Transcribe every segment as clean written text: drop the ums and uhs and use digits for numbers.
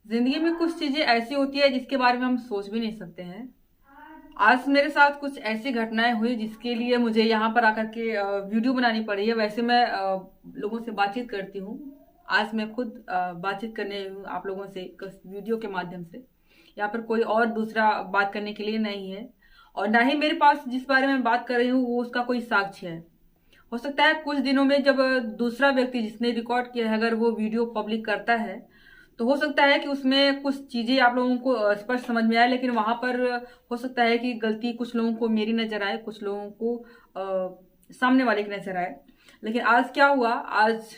जिंदगी में कुछ चीजें ऐसी होती है जिसके बारे में हम सोच भी नहीं सकते हैं। आज मेरे साथ कुछ ऐसी घटनाएं हुई जिसके लिए मुझे यहाँ पर आकर के वीडियो बनानी पड़ी है। वैसे मैं लोगों से बातचीत करती हूँ। आज मैं खुद बातचीत करने आई हूँ आप लोगों से वीडियो के माध्यम से। यहाँ पर कोई और दूसरा बात करने के लिए नहीं है, और ना ही मेरे पास जिस बारे में बात कर रही हूँ वो उसका कोई साक्ष्य है। हो सकता है कुछ दिनों में जब दूसरा व्यक्ति जिसने रिकॉर्ड किया है अगर वो वीडियो पब्लिक करता है तो हो सकता है कि उसमें कुछ चीजें आप लोगों को स्पष्ट समझ में आए, लेकिन वहां पर हो सकता है कि गलती कुछ लोगों को मेरी नजर आए, कुछ लोगों को सामने वाले की नजर आए। लेकिन आज क्या हुआ, आज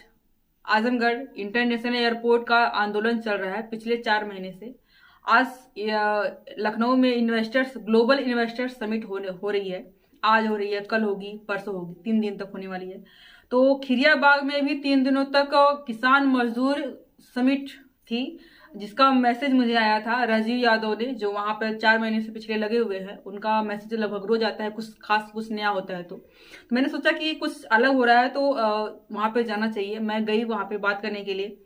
आजमगढ़ इंटरनेशनल एयरपोर्ट का आंदोलन चल रहा है पिछले 4 महीने से। आज लखनऊ में इन्वेस्टर्स ग्लोबल इन्वेस्टर्स समिट हो रही है। आज हो रही है, कल होगी, परसों होगी, 3 दिन तक होने वाली है। तो खिरियाबाग में भी 3 दिनों तक किसान मजदूर समिट थी, जिसका मैसेज मुझे आया था राजीव यादव ने, जो वहां पर 4 महीने से पिछले लगे हुए हैं। उनका मैसेज लगभग रोज आता है, कुछ खास कुछ नया होता है। तो मैंने सोचा कि कुछ अलग हो रहा है तो वहां पे जाना चाहिए। मैं गई वहां पे बात करने के लिए।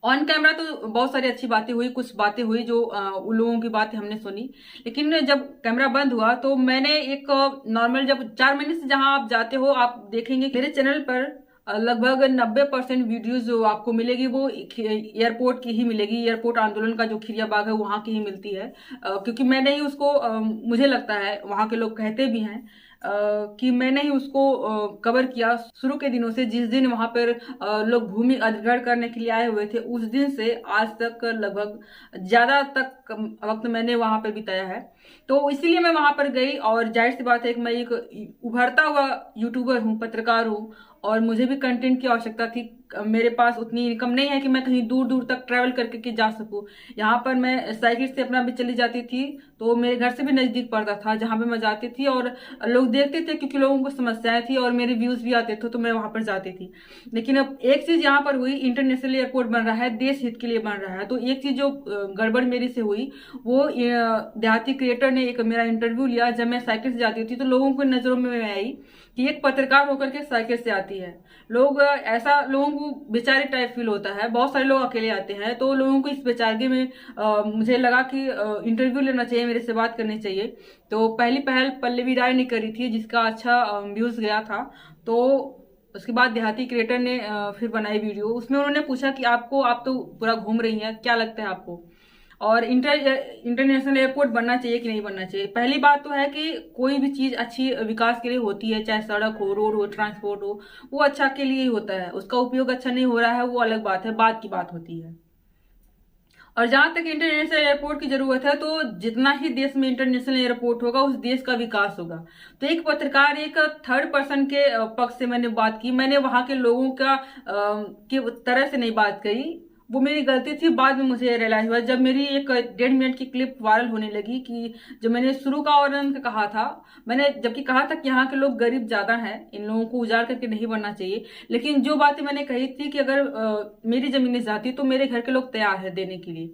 ऑन कैमरा तो बहुत सारी अच्छी बातें हुई, कुछ बातें हुई जो उन लोगों की बातें हमने सुनी। लेकिन जब कैमरा बंद हुआ तो मैंने एक नॉर्मल, जब 4 महीने से जहां आप जाते हो आप देखेंगे मेरे चैनल पर लगभग 90% वीडियोज जो आपको मिलेगी वो एयरपोर्ट की ही मिलेगी। एयरपोर्ट आंदोलन का जो खिरियाबाग है वहां की ही मिलती है, क्योंकि मैंने ही उसको मुझे लगता है, वहां के लोग कहते भी हैं कि मैंने ही उसको कवर किया शुरू के दिनों से। जिस दिन वहां पर लोग भूमि अधिग्रहण करने के लिए आए हुए थे उस दिन से आज तक लगभग ज्यादा तक वक्त मैंने वहां पर बिताया है। तो इसीलिए मैं वहां पर गई, और जाहिर सी बात है कि मैं एक उभरता हुआ यूट्यूबर हूँ, पत्रकार हूँ, और मुझे भी कंटेंट की आवश्यकता थी। मेरे पास उतनी इनकम नहीं है कि मैं कहीं दूर दूर तक ट्रैवल करके के जा सकूं। यहाँ पर मैं साइकिल से अपना भी चली जाती थी, तो मेरे घर से भी नजदीक पड़ता था जहां पे मैं जाती थी, और लोग देखते थे क्योंकि लोगों को समस्याएं थी और मेरे व्यूज भी आते थे तो मैं वहां पर जाती थी। लेकिन अब एक चीज यहाँ पर हुई, इंटरनेशनल एयरपोर्ट बन रहा है, देश हित के लिए बन रहा है। तो एक चीज जो गड़बड़ मेरे से हुई वो देहाती क्रिएटर ने एक मेरा इंटरव्यू लिया। जब मैं साइकिल से जाती थी तो लोगों को नजरों में आई कि एक पत्रकार होकर के साइकिल से आती है। लोग ऐसा, लोगों को बेचारे टाइप फील होता है। बहुत सारे लोग अकेले आते हैं तो लोगों को इस बेचारगी में मुझे लगा कि इंटरव्यू लेना चाहिए, मेरे से बात करनी चाहिए। तो पहली पहल पल्लवी राय ने करी थी जिसका अच्छा व्यूज गया था। तो उसके बाद देहाती क्रिएटर ने फिर बनाई वीडियो। उसमें उन्होंने पूछा कि आपको, आप तो पूरा घूम रही हैं, क्या लगता है आपको, और इंटरनेशनल एयरपोर्ट बनना चाहिए कि नहीं बनना चाहिए। पहली बात तो है कि कोई भी चीज अच्छी विकास के लिए होती है, चाहे सड़क हो, रोड हो, ट्रांसपोर्ट हो, वो अच्छा के लिए ही होता है। उसका उपयोग अच्छा नहीं हो रहा है वो अलग बात है, बात की बात होती है। और जहां तक इंटरनेशनल एयरपोर्ट की जरूरत है तो जितना ही देश में इंटरनेशनल एयरपोर्ट होगा उस देश का विकास होगा। तो एक पत्रकार, एक थर्ड पर्सन के पक्ष से मैंने बात की। मैंने वहां के लोगों का की तरह से नहीं बात करी, वो मेरी गलती थी। बाद में मुझे रियलाइज हुआ जब मेरी एक 1.5 मिनट की क्लिप वायरल होने लगी कि जो मैंने शुरू का और अंत कहा था, मैंने जबकि कहा था कि यहाँ के लोग गरीब ज्यादा हैं, इन लोगों को उजाड़ करके नहीं बनना चाहिए। लेकिन जो बातें मैंने कही थी कि अगर मेरी जमीनें जाती तो मेरे घर के लोग तैयार है देने के लिए,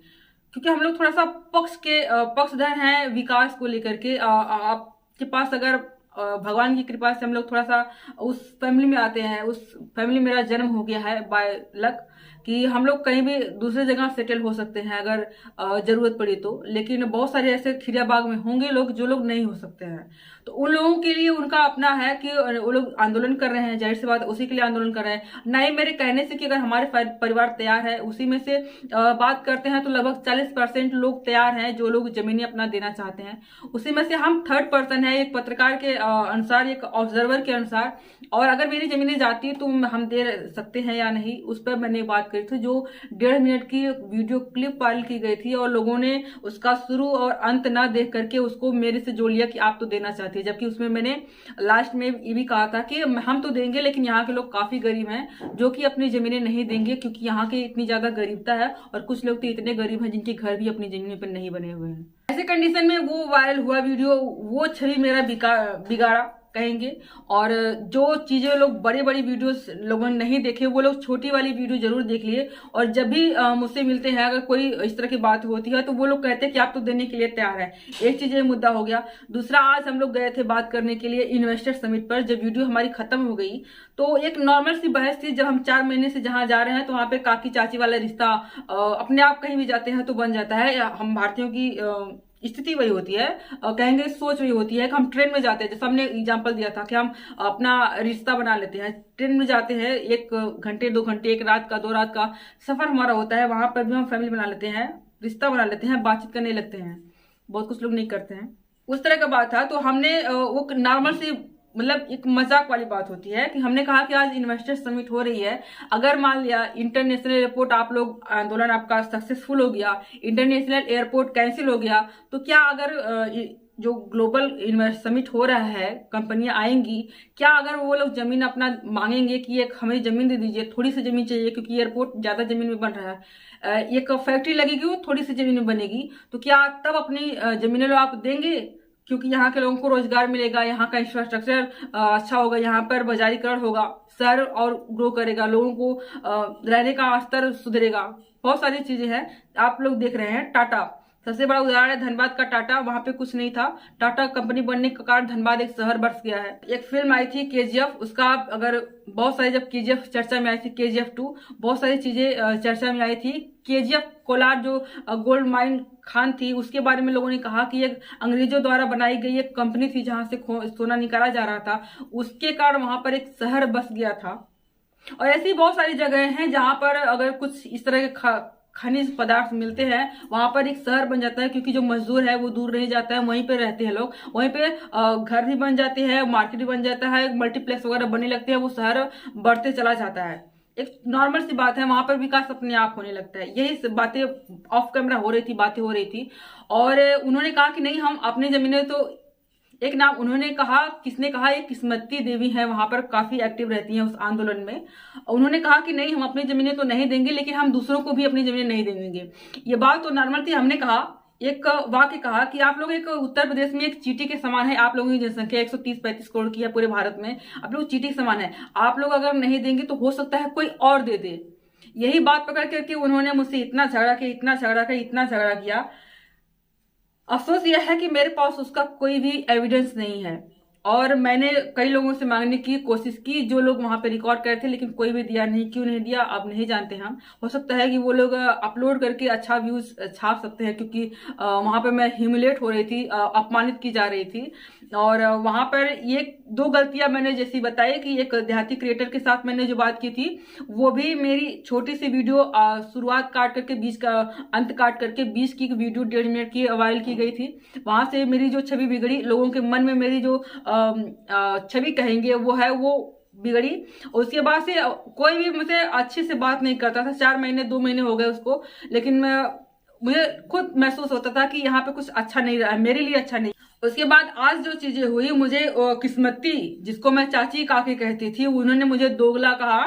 क्योंकि हम लोग थोड़ा सा पक्षधर हैं विकास को लेकर के। आपके पास अगर भगवान की कृपा से हम लोग थोड़ा सा उस फैमिली में आते हैं, उस फैमिली में मेरा जन्म हो गया है बाय लक, कि हम लोग कहीं भी दूसरी जगह सेटल हो सकते हैं अगर जरूरत पड़ी तो। लेकिन बहुत सारे ऐसे खिरियाबाग में होंगे लोग जो लोग नहीं हो सकते हैं। तो उन लोगों के लिए उनका अपना है कि वो लोग आंदोलन कर रहे हैं, जाहिर सी बात उसी के लिए आंदोलन कर रहे हैं। ना ही मेरे कहने से कि अगर हमारे परिवार तैयार है, उसी में से बात करते हैं तो लगभग 40% लोग तैयार हैं जो लोग जमीनें अपना देना चाहते हैं। उसी में से हम थर्ड पर्सन है, एक पत्रकार के अनुसार, एक ऑब्जर्वर के अनुसार। और अगर मेरी जमीनें जाती तो हम दे सकते हैं या नहीं, उस पर मैंने बात करी थी। जो 1.5 मिनट की वीडियो क्लिप वायरल की गई थी और लोगों ने उसका शुरू और अंत ना देख करके उसको मेरे से जोड़ लिया कि आप तो देना चाहती है, जबकि उसमें मैंने लास्ट में ये भी कहा था कि हम तो देंगे लेकिन यहाँ के लोग काफी गरीब हैं जो कि अपनी जमीनें नहीं देंगे, क्योंकि यहाँ के इतनी ज्यादा गरीबता है। और कुछ लोग तो इतने गरीब हैं जिनके घर भी अपनी जमीन पर नहीं बने हुए हैं। ऐसे कंडीशन में वो वायरल हुआ वीडियो, वो छवि मेरा बिगाड़ा। कहेंगे। और जो चीजें लोग बड़ी बड़ी वीडियोस लोगों ने नहीं देखे वो लोग छोटी वाली वीडियो जरूर देख लिए। और जब भी मुझसे मिलते हैं अगर कोई इस तरह की बात होती है तो वो लोग कहते हैं कि आप तो देने के लिए तैयार है। एक चीज ये मुद्दा हो गया। दूसरा, आज हम लोग गए थे बात करने के लिए इन्वेस्टर समिट पर। जब वीडियो हमारी खत्म हो गई तो एक नॉर्मल सी बहस थी। जब हम 4 महीने से जहां जा रहे हैं तो वहां पे काकी चाची वाला रिश्ता अपने आप कहीं भी जाते हैं तो बन जाता है। हम भारतीयों की स्थिति वही होती है, कहेंगे सोच वही होती है कि हम ट्रेन में जाते हैं। जैसे हमने एग्जांपल दिया था कि हम अपना रिश्ता बना लेते हैं, ट्रेन में जाते हैं, 1 घंटे 2 घंटे, 1 रात का 2 रात का सफर हमारा होता है। वहां पर भी हम फैमिली बना लेते हैं, रिश्ता बना लेते हैं, बातचीत करने लगते हैं। बहुत कुछ लोग नहीं करते हैं। उस तरह का बात था। तो हमने वो नॉर्मल सी मतलब एक मजाक वाली बात होती है कि हमने कहा कि आज इन्वेस्टर समिट हो रही है, अगर मान लिया इंटरनेशनल एयरपोर्ट आप लोग आंदोलन आपका सक्सेसफुल हो गया, इंटरनेशनल एयरपोर्ट कैंसिल हो गया, तो क्या अगर जो ग्लोबल इन्वेस्ट समिट हो रहा है कंपनियां आएंगी, क्या अगर वो लोग जमीन अपना मांगेंगे कि एक हमें जमीन दे दीजिए, थोड़ी सी जमीन चाहिए क्योंकि एयरपोर्ट ज्यादा जमीन में बन रहा है, एक फैक्ट्री लगेगी वो थोड़ी सी जमीन में बनेगी, तो क्या तब अपनी जमीनें आप देंगे? क्योंकि यहाँ के लोगों को रोजगार मिलेगा, यहाँ का इंफ्रास्ट्रक्चर अच्छा होगा, यहाँ पर बाजारीकरण होगा, शहर और ग्रो करेगा, लोगों को रहने का स्तर सुधरेगा, बहुत सारी चीजें हैं। आप लोग देख रहे हैं टाटा, सबसे बड़ा उदाहरण है धनबाद का टाटा। वहां पे कुछ नहीं था, टाटा कंपनी बनने के कारण धनबाद एक शहर बस गया है। एक फिल्म आई थी केजीएफ, उसका अगर बहुत सारी, जब केजीएफ चर्चा में आई थी, केजीएफ 2 बहुत सारी चीजें चर्चा में आई थी। केजीएफ कोलार जो गोल्ड माइन खान थी उसके बारे में लोगों ने कहा कि एक अंग्रेजों द्वारा बनाई गई एक कंपनी थी जहां से सोना निकाला जा रहा था, उसके कारण वहां पर एक शहर बस गया था। और ऐसी बहुत सारी जगह हैं जहां पर अगर कुछ इस तरह के खनिज पदार्थ मिलते हैं वहां पर एक शहर बन जाता है, क्योंकि जो मजदूर है वो दूर नहीं जाता है, वहीं पे रहते हैं लोग, वहीं पे घर भी बन जाते हैं, मार्केट भी बन जाता है, मल्टीप्लेक्स वगैरह बनने लगते हैं, वो शहर बढ़ते चला जाता है। एक नॉर्मल सी बात है, वहां पर विकास अपने आप होने लगता है। यही बातें ऑफ कैमरा हो रही थी, बातें हो रही थी। और उन्होंने कहा कि नहीं, हम अपनी जमीनें तो, एक नाम उन्होंने कहा, किसने कहा, एक किस्मती देवी है, वहां पर काफी एक्टिव रहती हैं उस आंदोलन में। उन्होंने कहा कि नहीं, हम अपनी जमीनें तो नहीं देंगे, लेकिन हम दूसरों को भी अपनी जमीनें नहीं देंगे। ये बात तो नॉर्मल थी। हमने कहा, एक वाक्य कहा कि आप लोग एक उत्तर प्रदेश में एक चींटी के समान है, आप लोगों की जनसंख्या 130-35 करोड़ की है पूरे भारत में, आप लोग चींटी के समान है, आप लोग अगर नहीं देंगे तो हो सकता है कोई और दे दे। यही बात पकड़ करके उन्होंने मुझसे इतना झगड़ा किया, इतना झगड़ा किया, इतना झगड़ा किया। अफसोस यह है कि मेरे पास उसका कोई भी एविडेंस नहीं है। और मैंने कई लोगों से मांगने की कोशिश की, जो लोग वहां पे रिकॉर्ड करे थे, लेकिन कोई भी दिया नहीं। क्यों नहीं दिया अब नहीं जानते हम। हो सकता है कि वो लोग अपलोड करके अच्छा व्यूज छाप सकते हैं, क्योंकि वहां पर मैं ह्यूमिलेट हो रही थी, अपमानित की जा रही थी। और वहां पर ये 2 गलतियां मैंने जैसी बताई कि एक देहाती क्रिएटर के साथ मैंने जो बात की थी, वो भी मेरी छोटी सी वीडियो शुरुआत काट करके 20 का अंत काट करके 20 की वीडियो 1.5 मिनट की वायरल की गई थी। वहां से मेरी जो छवि बिगड़ी, लोगों के मन में मेरी जो छवि कहेंगे वो है, वो बिगड़ी। उसके बाद से कोई भी मुझसे अच्छे से बात नहीं करता था। 4 महीने 2 महीने हो गए उसको, लेकिन मुझे खुद महसूस होता था कि यहाँ पे कुछ अच्छा नहीं रहा है, मेरे लिए अच्छा नहीं। उसके बाद आज जो चीजें हुई, मुझे किस्मती, जिसको मैं चाची काकी कहती थी, उन्होंने मुझे दोगला कहा,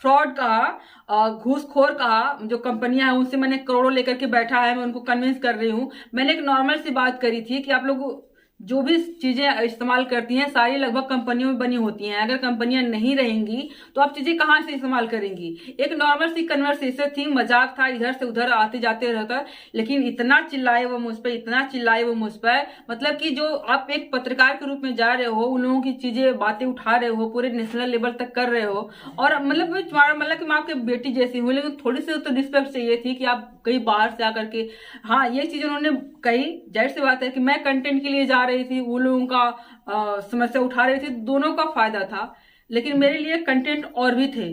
फ्रॉड कहा, घूसखोर कहा। जो कंपनियां हैं उनसे मैंने करोड़ों लेकर के बैठा है, मैं उनको कन्विंस कर रही हूँ। मैंने एक नॉर्मल सी बात करी थी कि आप लोग जो भी चीजें इस्तेमाल करती हैं सारी लगभग कंपनियों में बनी होती हैं। अगर कंपनियां नहीं रहेंगी तो आप चीजें कहां से इस्तेमाल करेंगी। एक नॉर्मल सी कन्वर्सेशन थी, मजाक था, इधर से उधर आते जाते रहता। लेकिन इतना चिल्लाए वो मुझ पर, इतना चिल्लाए वो मुझ पर, मतलब कि जो आप एक पत्रकार के रूप में जा रहे हो, उन लोगों की चीजें बातें उठा रहे हो, पूरे नेशनल लेवल तक कर रहे हो। और मतलब कि मैं आपकी बेटी जैसी हूँ, लेकिन थोड़ी सी तो रिस्पेक्ट चाहिए थी कि आप कहीं बाहर से आकर के, हाँ ये चीज उन्होंने कही। जाहिर सी बात है कि मैं कंटेंट के लिए जा रही थी, वो लोगों का समस्या उठा रही थी, दोनों का फायदा था। लेकिन मेरे लिए कंटेंट और भी थे।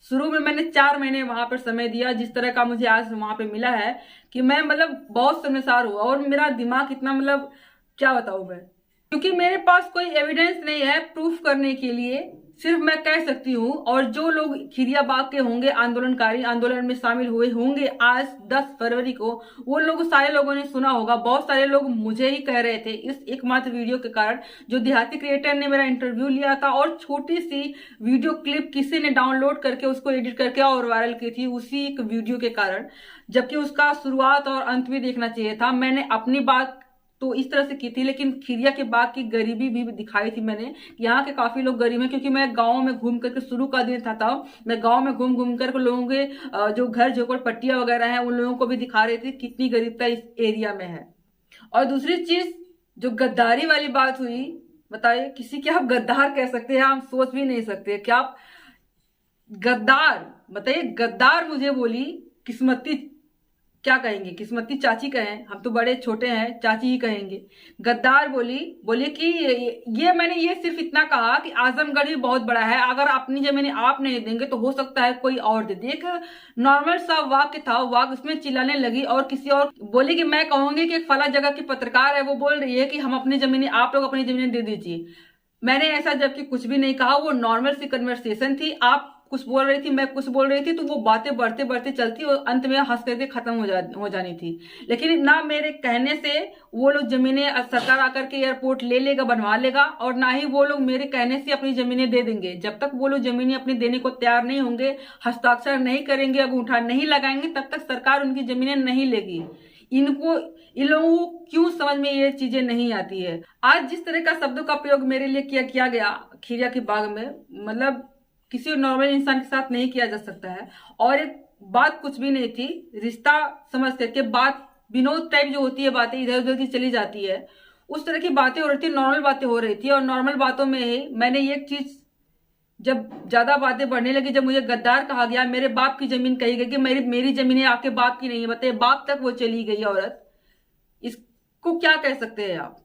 शुरू में मैंने 4 महीने वहां पर समय दिया, जिस तरह का मुझे आज वहां पे मिला है कि मैं मतलब बहुत शर्मसार हुआ। और मेरा दिमाग इतना, मतलब क्या बताऊं मैं, क्योंकि मेरे पास कोई एविडेंस नहीं है प्रूफ करने के लिए, सिर्फ मैं कह सकती हूँ। और जो लोग खिरियाबाग के होंगे आंदोलनकारी, आंदोलन में शामिल हुए होंगे आज 10 फरवरी को, वो लोग सारे लोगों ने सुना होगा। बहुत सारे लोग मुझे ही कह रहे थे इस एकमात्र वीडियो के कारण, जो देहाती क्रिएटर ने मेरा इंटरव्यू लिया था और छोटी सी वीडियो क्लिप किसी ने डाउनलोड करके उसको एडिट करके और वायरल की थी, उसी एक वीडियो के कारण। जबकि उसका शुरुआत और अंत भी देखना चाहिए था। मैंने अपनी बात तो इस तरह से की थी। लेकिन खीरिया के बाग की गरीबी भी दिखाई थी मैंने, यहाँ के काफी लोग गरीब हैं, क्योंकि मैं गाँव में घूम करके शुरू का दिन था मैं गाँव में घूम घूम कर लोगों के जो घर झोपड़पट्टियां वगैरह हैं उन लोगों को भी दिखा रही थी कितनी गरीबता इस एरिया में है। और दूसरी चीज जो गद्दारी वाली बात हुई, बताइए किसी के आप गद्दार कह सकते हैं? हम सोच भी नहीं सकते क्या आप गद्दार, बताइए गद्दार मुझे बोली किस्मती, क्या कहेंगे? किस्मती चाची कहें, हम तो बड़े छोटे हैं, चाची ही कहेंगे। गद्दार बोली कि ये मैंने ये सिर्फ इतना कहा कि आजमगढ़ भी बहुत बड़ा है, अगर अपनी जमीन आप नहीं देंगे तो हो सकता है कोई और दे दे। एक नॉर्मल सा वाक्य था, वाक्य उसमें चिल्लाने लगी और किसी और बोली कि मैं कहूंगी कि एक फला जगह की पत्रकार है, वो बोल रही है कि हम अपनी जमीन, आप लोग अपनी जमीन दे दीजिए। मैंने ऐसा जबकि कुछ भी नहीं कहा, वो नॉर्मल सी कन्वर्सेशन थी, आप कुछ बोल रही थी, मैं कुछ बोल रही थी, तो वो बातें बढ़ते बढ़ते चलती और अंत में हंस करके खत्म हो जानी थी। लेकिन ना मेरे कहने से वो लोग जमीनें सरकार आकर के एयरपोर्ट ले लेगा, बनवा लेगा, और ना ही वो लोग मेरे कहने से अपनी जमीनें दे देंगे। जब तक वो लोग जमीनें अपनी देने को तैयार नहीं होंगे, हस्ताक्षर नहीं करेंगे, अंगूठा नहीं लगाएंगे, तब तक सरकार उनकी जमीनें नहीं लेगी। इन लोगों को क्यों समझ में ये चीजें नहीं आती है? आज जिस तरह का शब्दों का प्रयोग मेरे लिए किया गया खीरिया के बाग में, मतलब किसी नॉर्मल इंसान के साथ नहीं किया जा सकता है। और एक बात कुछ भी नहीं थी, रिश्ता समझ करके बात विनोद टाइप जो होती है, बातें इधर उधर की चली जाती है, उस तरह की बातें हो रही थी, नॉर्मल बातें हो रही थी। और नॉर्मल बातों में ही मैंने एक चीज, जब ज्यादा बातें बढ़ने लगी, जब मुझे गद्दार कहा गया, मेरे बाप की जमीन कही गई कि मेरी जमीन आपके बाप की नहीं है, बताइए बाप तक वो चली गई औरत, इसको क्या कह सकते हैं आप?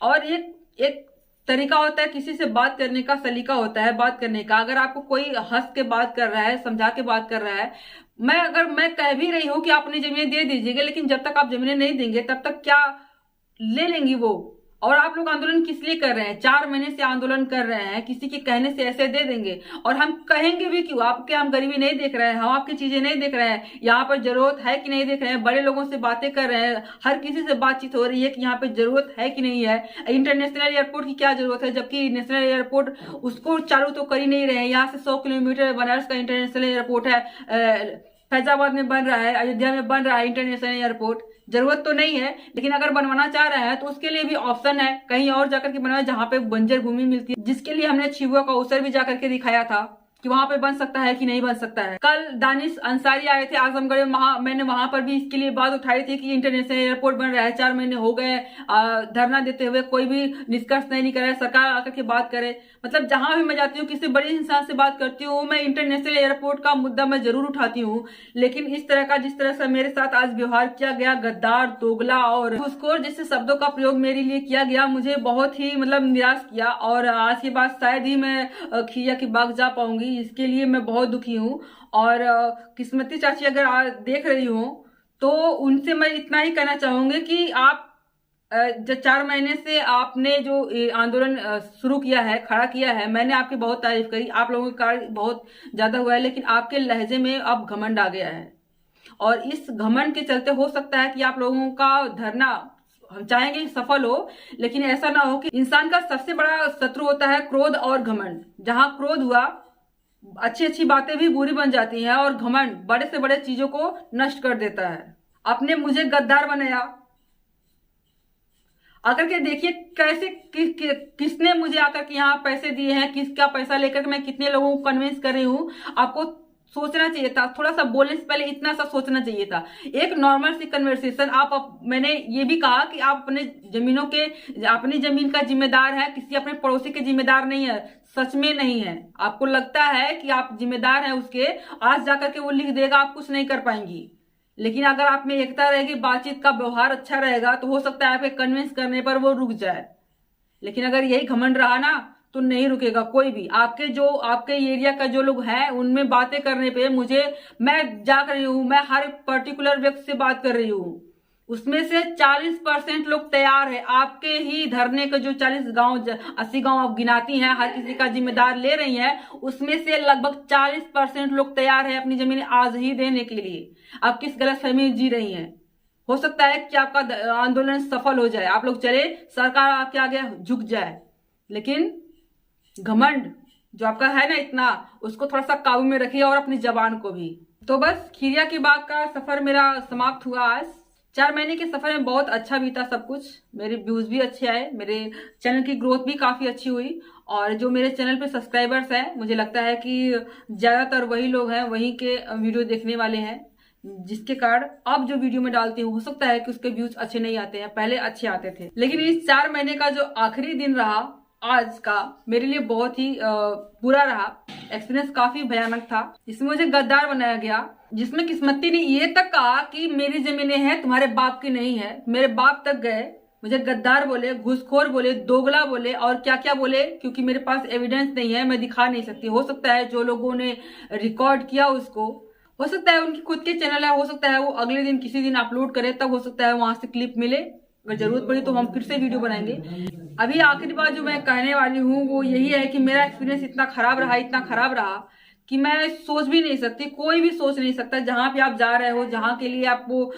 और एक तरीका होता है किसी से बात करने का, सलीका होता है बात करने का। अगर आपको कोई हंस के बात कर रहा है, समझा के बात कर रहा है, मैं कह भी रही हूं कि आप अपनी जमीनें दे दीजिएगा, लेकिन जब तक आप जमीनें नहीं देंगे तब तक क्या ले लेंगी वो? और आप लोग आंदोलन किस लिए कर रहे हैं? 4 महीने से आंदोलन कर रहे हैं, किसी के कहने से ऐसे दे देंगे? और हम कहेंगे भी क्यों? आपके हम गरीबी नहीं देख रहे हैं, हम आपकी चीजें नहीं देख रहे हैं, यहाँ पर जरूरत है कि नहीं देख रहे हैं? बड़े लोगों से बातें कर रहे हैं, हर किसी से बातचीत हो रही है कि यहाँ पे जरूरत है कि नहीं है। इंटरनेशनल एयरपोर्ट की क्या जरूरत है, जबकि नेशनल एयरपोर्ट उसको चालू तो कर ही नहीं रहे हैं। यहाँ से 100 किलोमीटर बनारस का इंटरनेशनल एयरपोर्ट है, फैजाबाद में बन रहा है, अयोध्या में बन रहा है इंटरनेशनल एयरपोर्ट। जरूरत तो नहीं है, लेकिन अगर बनवाना चाह रहे हैं तो उसके लिए भी ऑप्शन है, कहीं और जाकर के बनवाए जहां पे बंजर भूमि मिलती है, जिसके लिए हमने छिबुआ का अवसर भी जाकर के दिखाया था कि वहां पे बन सकता है कि नहीं बन सकता है। कल दानिश अंसारी आए थे आजमगढ़ में, मैंने वहां पर भी इसके लिए बात उठाई थी कि इंटरनेशनल एयरपोर्ट बन रहा है, 4 महीने हो गए धरना देते हुए, कोई भी निष्कर्ष नहीं कर रहा है, सरकार आकर के बात करे। मतलब जहां भी मैं जाती हूँ, किसी बड़े इंसान से बात करती हूँ, मैं इंटरनेशनल एयरपोर्ट का मुद्दा मैं जरूर उठाती हूँ। लेकिन इस तरह का, जिस तरह से मेरे साथ आज व्यवहार किया गया, गद्दार, दोगला और घूसखोर जैसे शब्दों का प्रयोग मेरे लिए किया गया, मुझे बहुत ही मतलब निराश किया। और आज के बाद शायद ही मैं खीरिया के बाग जा पाऊंगी, इसके लिए मैं बहुत दुखी हूँ। और किस्मती चाची अगर देख रही हो तो उनसे मैं इतना ही कहना चाहूंगी कि आप जो 4 महीने से आपने जो आंदोलन शुरू किया है, खड़ा किया है, मैंने आपकी बहुत तारीफ करी, आप लोगों का कार्य बहुत ज्यादा हुआ है, लेकिन आपके लहजे में अब घमंड आ गया है। और इस घमंड के चलते हो सकता है कि आप लोगों का धरना, हम चाहेंगे सफल हो, लेकिन ऐसा ना हो कि इंसान का सबसे बड़ा शत्रु होता है क्रोध और घमंड। जहां क्रोध हुआ, अच्छी अच्छी बातें भी बुरी बन जाती हैं, और घमंड बड़े से बड़े चीजों को नष्ट कर देता है। आपने मुझे गद्दार बनाया, आकर के देखिए कैसे किसने मुझे आकर के यहाँ पैसे दिए हैं, किसका पैसा लेकर के मैं कितने लोगों को कन्विंस कर रही हूँ। आपको सोचना चाहिए था, थोड़ा सा बोलने से पहले इतना सा सोचना चाहिए था। एक नॉर्मल सी कन्वर्सेशन मैंने ये भी कहा कि आप अपने जमीनों के, अपनी जमीन का जिम्मेदार है, किसी अपने पड़ोसी के जिम्मेदार नहीं है। सच में नहीं है। आपको लगता है कि आप जिम्मेदार हैं उसके, आज जाकर के वो लिख देगा, आप कुछ नहीं कर पाएंगी। लेकिन अगर आप में एकता रहेगी, बातचीत का व्यवहार अच्छा रहेगा, तो हो सकता है आपके कन्विंस करने पर वो रुक जाए। लेकिन अगर यही घमंड रहा ना, तो नहीं रुकेगा कोई भी। आपके एरिया का जो लोग हैं, उनमें बातें करने पे मैं जा रही हूँ, मैं हर पर्टिकुलर व्यक्ति से बात कर रही हूँ, उसमें से 40% लोग तैयार है। आपके ही धरने के जो 40 गांव, 80 गांव आप गिनाती हैं, हर किसी का जिम्मेदार ले रही हैं, उसमें से लगभग 40% लोग तैयार है अपनी जमीन आज ही देने के लिए। आप किस गलतफहमी में जी रही हैं? हो सकता है कि आपका आंदोलन सफल हो जाए, आप लोग चले, सरकार आपके आगे झुक जाए, लेकिन घमंड जो आपका है ना इतना, उसको थोड़ा सा काबू में रखिए, और अपनी जबान को भी। तो बस खीरिया के बाग का सफर मेरा समाप्त हुआ आज। 4 महीने के सफर में बहुत अच्छा बीता सब कुछ। मेरे व्यूज भी अच्छे आए, मेरे चैनल की ग्रोथ भी काफी अच्छी हुई, और जो मेरे चैनल पे सब्सक्राइबर्स हैं, मुझे लगता है कि ज्यादातर वही लोग हैं, वहीं के वीडियो देखने वाले हैं, जिसके कारण अब जो वीडियो में डालती हूँ, हो सकता है कि उसके व्यूज अच्छे नहीं आते हैं, पहले अच्छे आते थे। लेकिन इस 4 महीने का जो आखिरी दिन रहा आज का, मेरे लिए बहुत ही बुरा रहा। एक्सपीरियंस काफी भयानक था, जिसमें मुझे गद्दार बनाया गया, जिसमें किस्मती ने ये तक कहा कि मेरी जमीनें हैं, तुम्हारे बाप की नहीं है। मेरे बाप तक गए, मुझे गद्दार बोले, घूसखोर बोले, दोगला बोले, और क्या क्या बोले, क्योंकि मेरे पास एविडेंस नहीं है, मैं दिखा नहीं सकती। हो सकता है जो लोगों ने रिकॉर्ड किया उसको, हो सकता है उनकी खुद के चैनल है, हो सकता है वो अगले दिन किसी दिन अपलोड करे, तब हो सकता है वहां से क्लिप मिले। अगर जरूरत पड़ी तो हम फिर से वीडियो बनाएंगे। अभी आखिरी बात जो मैं कहने वाली हूँ वो यही है कि मेरा एक्सपीरियंस इतना खराब रहा, इतना खराब रहा कि मैं सोच भी नहीं सकती, कोई भी सोच नहीं सकता। जहां पे आप जा रहे हो, जहां के लिए आपको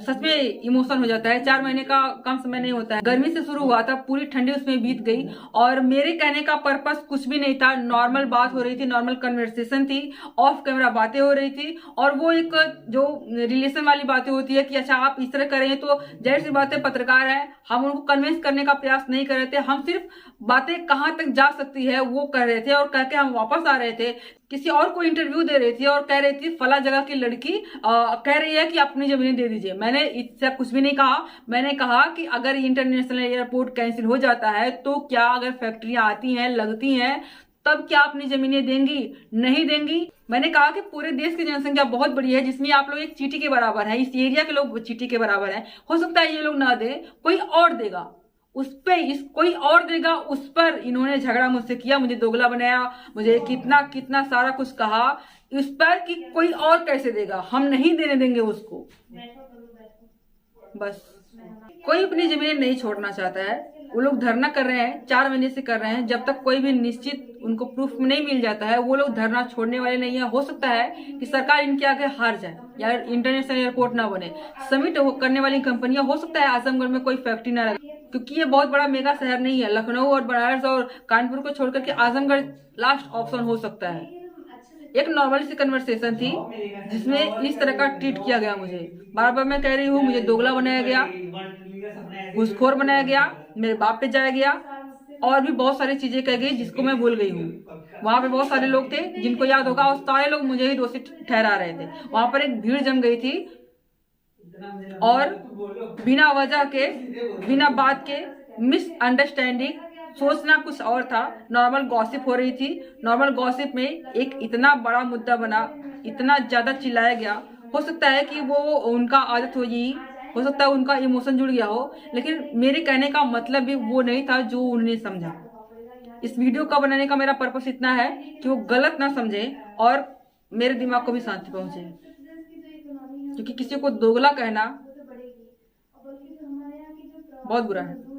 सच में इमोशन हो जाता है। 4 महीने का कम समय नहीं होता है। गर्मी से शुरू हुआ था, पूरी ठंडी उसमें बीत गई, और मेरे कहने का पर्पस कुछ भी नहीं था। नॉर्मल बात हो रही थी, नॉर्मल कन्वर्सेशन थी, ऑफ कैमरा बातें हो रही थी, और वो एक जो रिलेशन वाली बातें होती है कि अच्छा आप इस तरह करें, तो जाहिर सी बात है पत्रकार है, हम उनको कन्विंस करने का प्रयास नहीं कर रहे थे। हम सिर्फ बातें कहां तक जा सकती है वो कर रहे थे, और कह के हम वापस आ रहे थे। किसी और को इंटरव्यू दे रही थी और कह रही थी फला जगह की लड़की कह रही है कि अपनी जमीन दे दीजिए। मैंने इससे कुछ भी नहीं कहा। मैंने कहा कि अगर इंटरनेशनल एयरपोर्ट कैंसिल हो जाता है तो क्या, अगर फैक्ट्रियां आती हैं, लगती हैं, तब क्या अपनी जमीनें देंगी? नहीं देंगी। मैंने कहा कि पूरे देश की जनसंख्या बहुत बड़ी है, जिसमें आप लोग एक चींटी के बराबर है, इस एरिया के लोग चींटी के बराबर हैं। हो सकता है ये लोग ना दे, कोई और देगा, उस पे इस कोई और देगा। उस पर इन्होंने झगड़ा मुझसे किया, मुझे दोगला बनाया, मुझे कितना कितना सारा कुछ कहा इस पर कि कोई और कैसे देगा, हम नहीं देने देंगे उसको। बस कोई अपनी जमीनें नहीं छोड़ना चाहता है। वो लोग धरना कर रहे हैं, 4 महीने से कर रहे हैं। जब तक कोई भी निश्चित उनको प्रूफ नहीं मिल जाता है, वो लोग धरना छोड़ने वाले नहीं है। हो सकता है कि सरकार इनके आगे हार जाए या इंटरनेशनल एयरपोर्ट ना बने। समिट करने वाली कंपनियां, हो सकता है आजमगढ़ में कोई फैक्ट्री ना लगे, क्योंकि ये बहुत बड़ा मेगा शहर नहीं है। लखनऊ और बनारस और कानपुर को छोड़कर के आजमगढ़ लास्ट ऑप्शन हो सकता है। एक नॉर्मल सी कन्वर्सेशन थी जिसमें इस तरह का ट्रीट किया गया मुझे। बार बार मैं कह रही हूँ, मुझे दोगला बनाया गया, घूसखोर बनाया गया, मेरे बाप पे जाया गया, और भी बहुत सारी चीजें कह गई जिसको मैं भूल गई हूँ। वहां पे बहुत सारे लोग थे, जिनको याद होगा, और सारे लोग मुझे ही दोषी ठहरा रहे थे। वहां पर एक भीड़ जम गई थी, और बिना वजह के, बिना बात के मिसअंडरस्टैंडिंग, सोचना कुछ और था। नॉर्मल गॉसिप हो रही थी, नॉर्मल गॉसिप में एक इतना बड़ा मुद्दा बना, इतना ज्यादा चिल्लाया गया। हो सकता है कि वो उनका आदत हो सकता है उनका इमोशन जुड़ गया हो, लेकिन मेरे कहने का मतलब भी वो नहीं था जो उन्होंने समझा। इस वीडियो का बनाने का मेरा पर्पस इतना है कि वो गलत ना समझे और मेरे दिमाग को भी शांति पहुंचे, क्योंकि किसी को दोगला कहना बहुत बुरा है।